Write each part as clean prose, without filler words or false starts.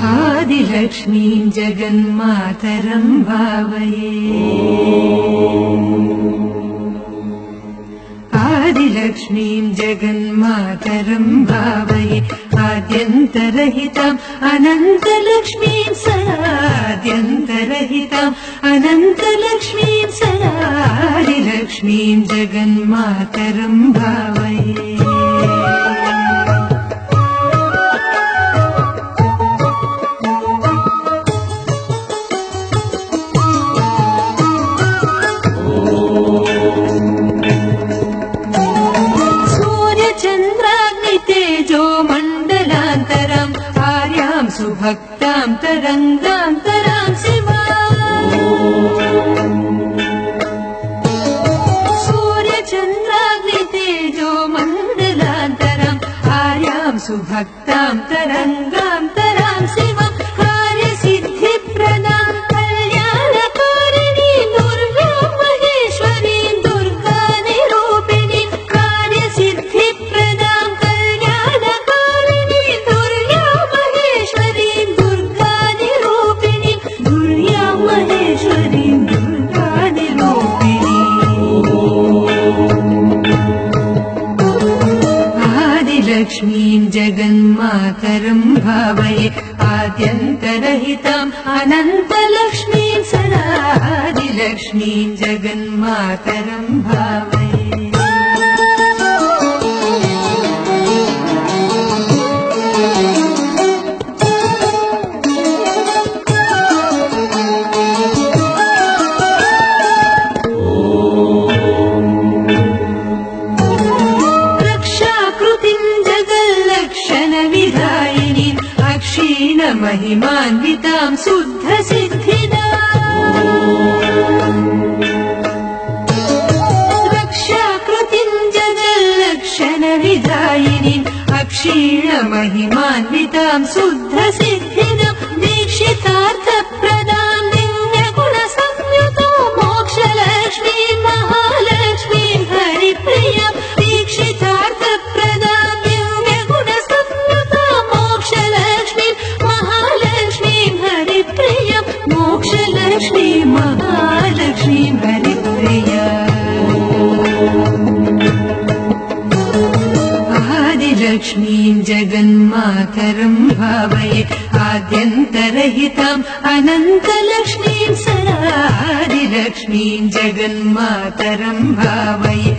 आदिलक्ष्मीं जगन्मातरं भावये आदिलक्ष्मीं जगन्मातरं भावये आद्यन्तरहिताम् अनन्तलक्ष्मीं सदाद्यन्तरहिताम् अनन्तलक्ष्मीं सदादिलक्ष्मीं जगन्मातरं भावये तेजो मण्डलान्तरम् आर्यां सुभक्तां तरङ्गान्तरां शिवाम् सूर्यचन्द्राग्नितेजो मण्डलान्तरम् आर्यां सुभक्तां तरङ्गान्तरां शिवम् कार्यसिद्धिप्रदां कल्याणकारिणीं दुर्गां महेश्वरीं दुर्गानिरूपिणीं कार्यसिद्धिप्रदां आदिलक्ष्मीं जगन्मातरं भावये आद्यन्तरहिताम् अनन्तलक्ष्मीं सदादिलक्ष्मीं जगन्मातरं भावये विधायिनीम् अक्षीण महिमान्वितां शुद्धसिद्धिदाम् रक्षाकृतिं जगल्लक्षण विधायिनीम् अक्षीण महिमान्वितां शुद्धसिद्धिदाम् दीक्षितार्थप्रदां दिव्यगुणसंयुतो मोक्षलक्ष्मीं महालक्ष्मीं हरिप्रियां दीक्षितार्थप्रदां मोक्षलक्ष्मी महालक्ष्मी हरिप्रिया आदिलक्ष्मीं जगन्मातरं भावये आद्यन्तरहिताम् अनन्तलक्ष्मीं सदादिलक्ष्मीं जगन्मातरं भावये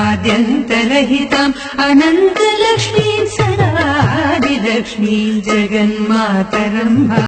आद्यन्तरहिताम् अनन्तलक्ष्मीं सदादिलक्ष्मीं जगन्मातरं